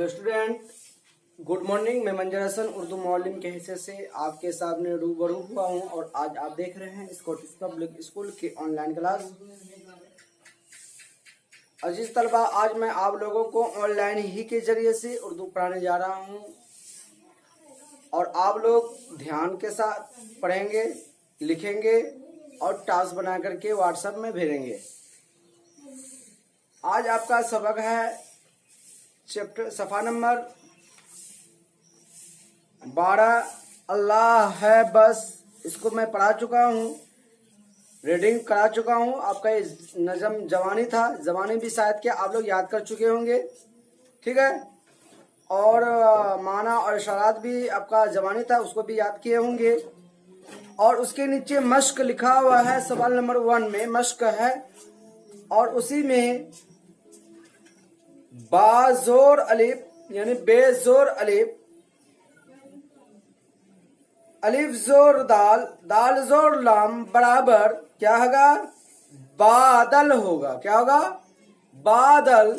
Hello student, good morning. मैं मंजर हसन उर्दू मौलिम के हिस्से से आपके सामने रूबरू हुआ हूं और आज आप देख रहे हैं स्कॉटिश पब्लिक स्कूल की ऑनलाइन क्लास। अजीज तलबा, आज मैं आप लोगों को ऑनलाइन ही के जरिए से उर्दू पढ़ाने जा रहा हूं और आप लोग ध्यान के साथ पढ़ेंगे, लिखेंगे और टास्क बना करके व्हाट्सएप में भेजेंगे। आज आपका सबक है चैप्टर सफ़ा नंबर 12 अल्लाह है बस। इसको मैं पढ़ा चुका हूँ, रीडिंग करा चुका हूँ। आपका ये नज़म जवानी था, जवानी भी शायद क्या आप लोग याद कर चुके होंगे, ठीक है। और माना और इशारात भी आपका जवानी था, उसको भी याद किए होंगे। और उसके नीचे मश्क लिखा हुआ है, सवाल नंबर 1 में मश्क है और उसी में बाजोर अलिफ यानी बेजोर अलिफ, अलिफ जोर दाल, दाल जोर लाम बराबर क्या होगा? बादल होगा। क्या होगा? बादल।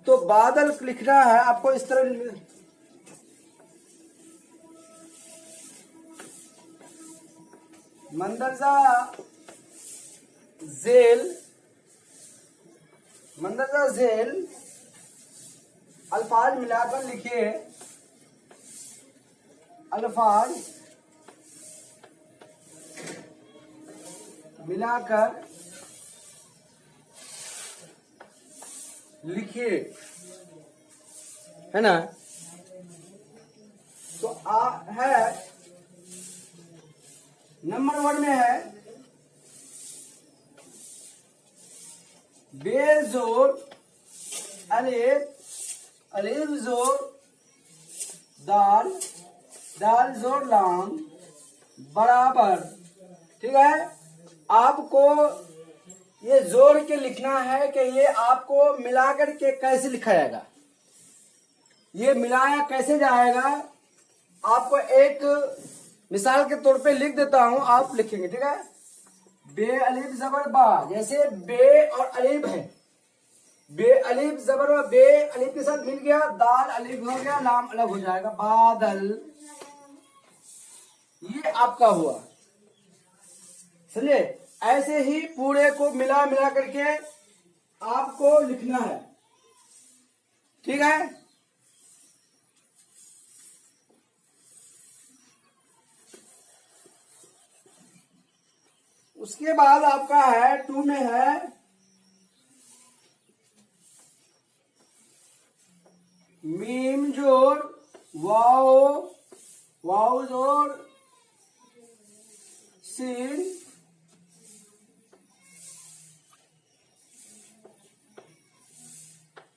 तो बादल लिखना है आपको इस तरह, मंदरजा झेल, मंदरजा झेल अल्फाज मिलाकर लिखिए, अल्फाज मिलाकर लिखिए, है ना। तो है नंबर 1 में है बेजोर अलिफ, अलिफ जोर दाल, दाल जोर लाम बराबर, ठीक है। आपको ये जोड़ के लिखना है कि ये आपको मिलाकर के कैसे लिखा जाएगा, ये मिलाया कैसे जाएगा। आपको एक मिसाल के तौर पे लिख देता हूं, आप लिखेंगे, ठीक है। बे अलिफ जबर बा, जैसे बे और अलिफ है, बे अलिफ जबर बा, बे अलिफ के साथ मिल गया, दाल अलिफ हो गया, लाम अलग हो जाएगा, बादल। ये आपका हुआ, समझे। ऐसे ही पूरे को मिला मिला करके आपको लिखना है, ठीक है। उसके बाद आपका है 2 में है मीम जोर वाओ, वाओ जोर सीन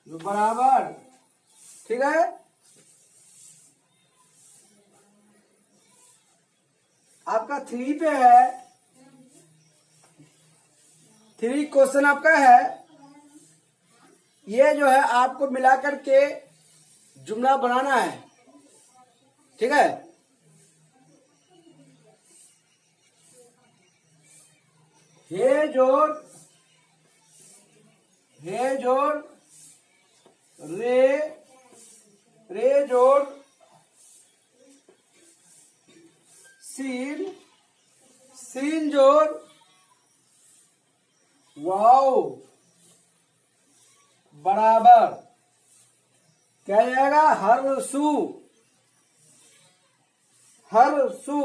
बराबर, ठीक है। आपका 3 पे है, 3 क्वेश्चन आपका है। ये जो है आपको मिलाकर के जुमला बनाना है, ठीक है। हे जोर, हे जोर रे, रे जोर सीन, सीन जोर वाओ बराबर क्या जाएगा? हर सू, हर सू,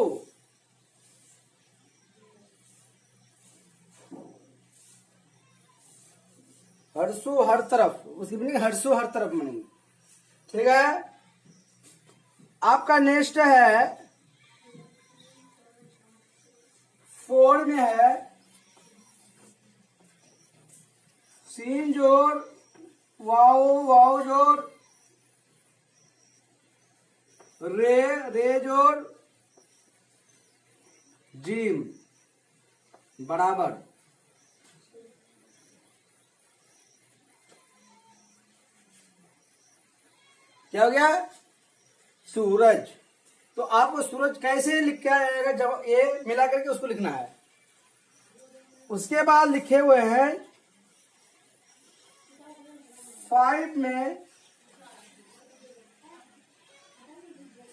हरसू हर तरफ, उसकी मीनिंग हरसू हर तरफ मीनिंग, ठीक है। आपका नेक्स्ट है 4 में है सीन जोर वाओ, वाओ जोर रे, रे जोर जीम बराबर क्या हो गया? सूरज। तो आपको सूरज कैसे लिखा जाएगा? जब ये मिला करके उसको लिखना है। उसके बाद लिखे हुए हैं 5 में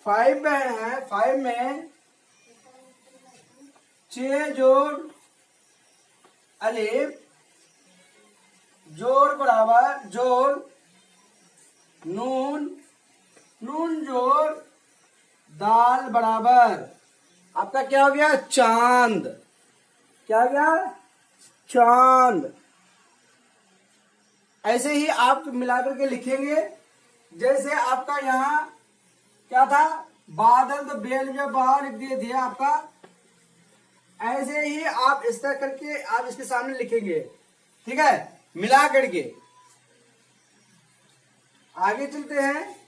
5 में है, 5 में 6 जोड़ अलिफ जोड़ बराबर जोड़ नून, नून जोड़ दाल बराबर आपका क्या हो गया? चांद। क्या हो गया? चांद। ऐसे ही आप मिलाकर के लिखेंगे। जैसे आपका यहाँ क्या था? बादल, तो बेल में बाहर लिख दिया आपका। ऐसे ही आप इस तरह करके आप इसके सामने लिखेंगे, ठीक है, मिला करके। आगे चलते हैं।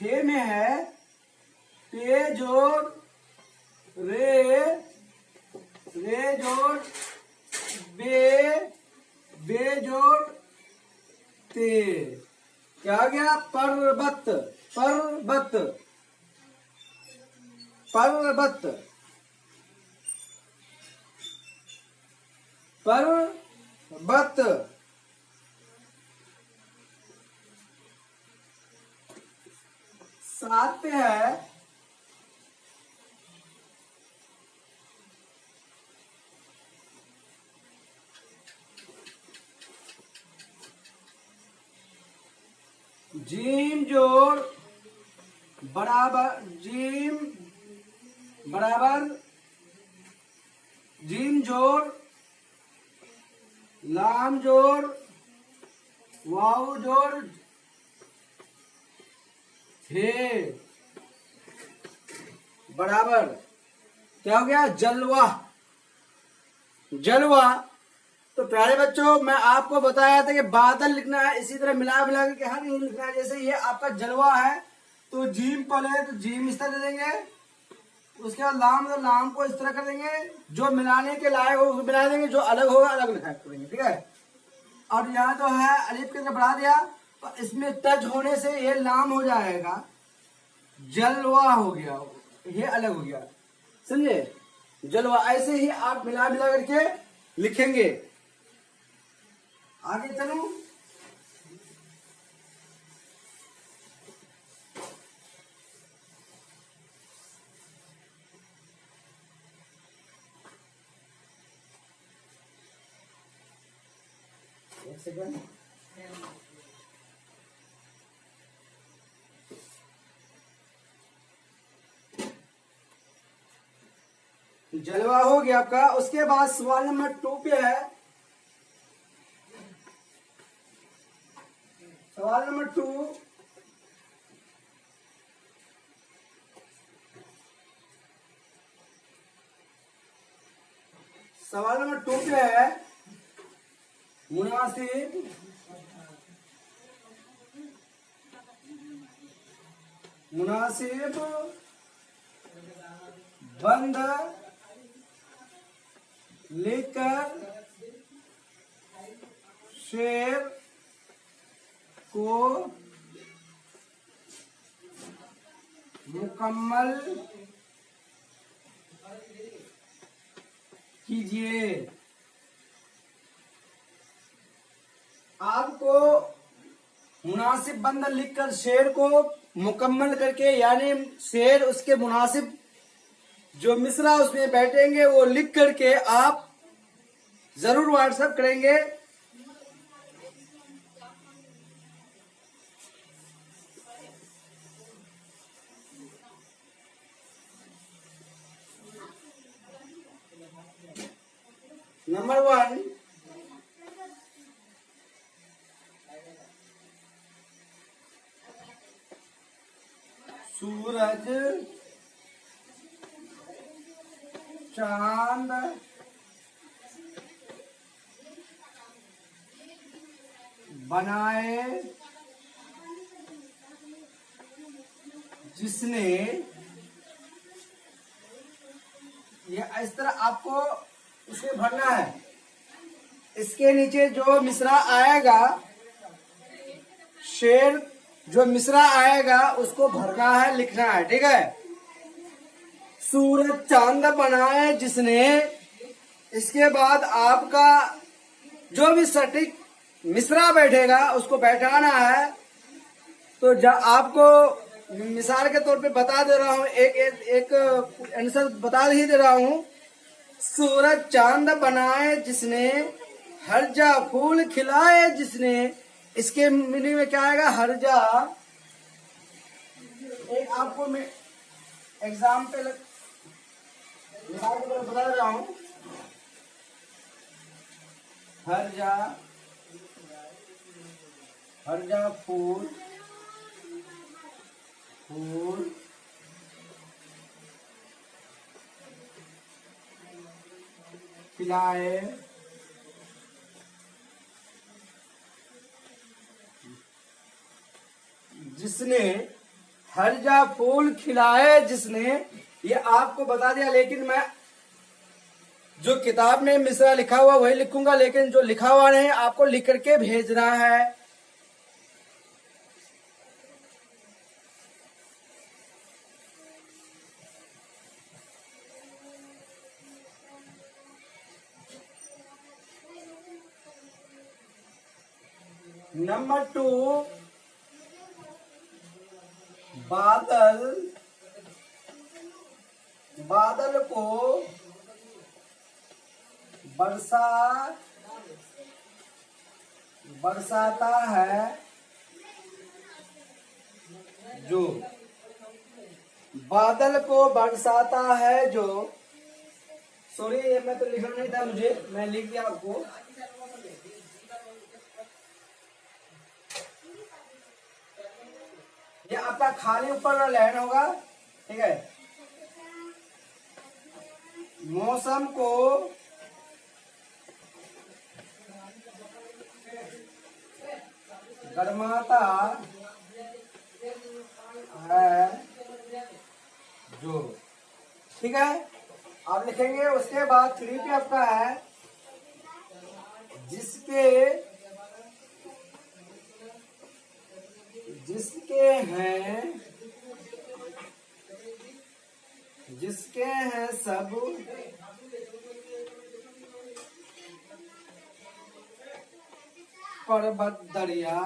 छह में है पे जोड़ रे, रे जोड़ बे जोड़ ते। क्या आ गया? पर्वत, पर्वत, पर्वत, पर्वत। 7 पे है जीम जोड़ बराबर जीम बराबर जीम जोड़ लाम जोड़ वाव जोड़ हे बराबर क्या हो गया? जलवा, जलवा। तो प्यारे बच्चों, मैं आपको बताया था कि बादल लिखना है, इसी तरह मिला मिला के हर यूं लिखना है। जैसे ये आपका जलवा है तो जीम पहले तो जीम इस तरह दे देंगे, उसके बाद लाम, तो लाम को इस तरह कर देंगे। जो मिलाने के लायक हो उसको मिला देंगे, जो अलग होगा अलग लिखा करेंगे, ठीक है। और यहाँ तो है अलिफ के बढ़ा दिया, तो इसमें टच होने से ये लाम हो जाएगा, जलवा हो गया, ये अलग हो गया, समझे? जलवा। ऐसे ही आप मिला मिला करके लिखेंगे। आगे चलो। एक सेकंड। जलवा हो गया आपका। उसके बाद सवाल नंबर 2 पे है। सवाल नंबर 2, सवाल नंबर 2 पे है मुनासिब मुनासिब बंद लेकर शेर को मुकम्मल कीजिए। आपको मुनासिब बंद लिखकर शेर को मुकम्मल करके, यानी शेर उसके मुनासिब जो मिसरा उसमें बैठेंगे वो लिख करके आप जरूर व्हाट्सएप करेंगे। नंबर 1, सूरज चांद बनाए जिसने, ये इस तरह आपको उसे भरना है। इसके नीचे जो मिसरा आएगा शेर जो मिसरा आएगा उसको भरना है, लिखना है, ठीक है। सूरज चांद बनाए जिसने, इसके बाद आपका जो भी सटीक मिसरा बैठेगा उसको बैठाना है। तो आपको मिसाल के तौर पे बता दे रहा हूँ, एक आंसर बता ही दे रहा हूँ। सूरज चांद बनाए जिसने, हर्जा फूल खिलाए जिसने, इसके मीनिंग में क्या आएगा? हर्जा। एक आपको मैं एग्जाम्पल मिसाल के तौर पर बता रहा हूँ। हर्जा, हर्जा फूल, फूल खिलाए जिसने, हर्जा फूल खिलाए जिसने, ये आपको बता दिया। लेकिन मैं जो किताब में मिसरा लिखा हुआ वही लिखूंगा, लेकिन जो लिखा हुआ नहीं आपको लिख करके भेजना है। नंबर 2, बादल, बादल को बरसाता है जो, बादल को बरसाता है जो, सॉरी ये मैं तो लिखना नहीं था मुझे, मैं लिख दिया आपको। ये आपका खाली ऊपर लाइन होगा, ठीक है। मौसम को गरमाता है जो, ठीक है। आप लिखेंगे। उसके बाद 3 पे आपका है जिसके, जिसके हैं, जिसके हैं सब पर्वत दरिया,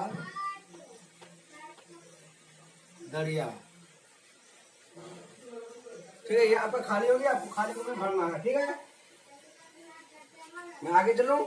दरिया, ठीक है। ये आपका खाली हो गया, आपको खाली को भरना है, ठीक है। मैं आगे चलूं।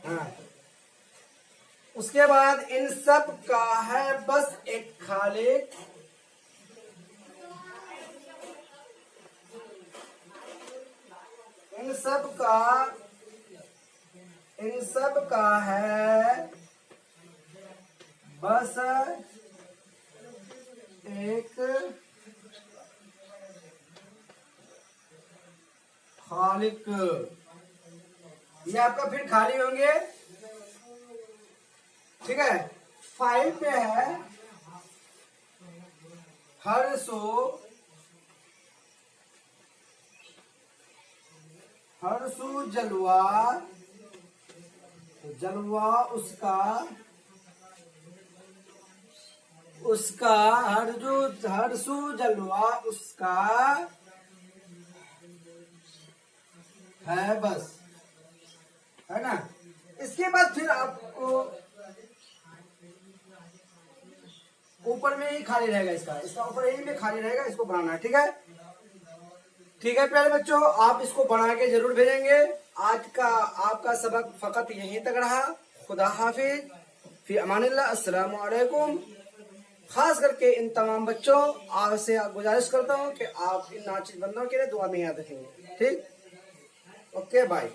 हाँ, उसके बाद इन सब का है बस एक खालिक, इन सब का है बस एक खालिक। ये आपका फिर खाली होंगे, ठीक है। 5 पे है हर सो जलवा, जलवा उसका हर सू जलवा उसका है बस, है ना। इसके बाद फिर आपको ऊपर में ही खाली रहेगा, इसका ऊपर यही में खाली रहेगा, इसको बनाना है, ठीक है। ठीक है प्यारे बच्चों, आप इसको बना के जरूर भेजेंगे। आज का आपका सबक फकत यहीं तक रहा। खुदा हाफिज, फी अमानिल्लाह, अस्सलाम वालेकुम। खास करके इन तमाम बच्चों आपसे गुजारिश करता हूँ कि आप इन नाचिज बंदों के लिए दुआ में याद रखेंगे, ठीक। Okay bye.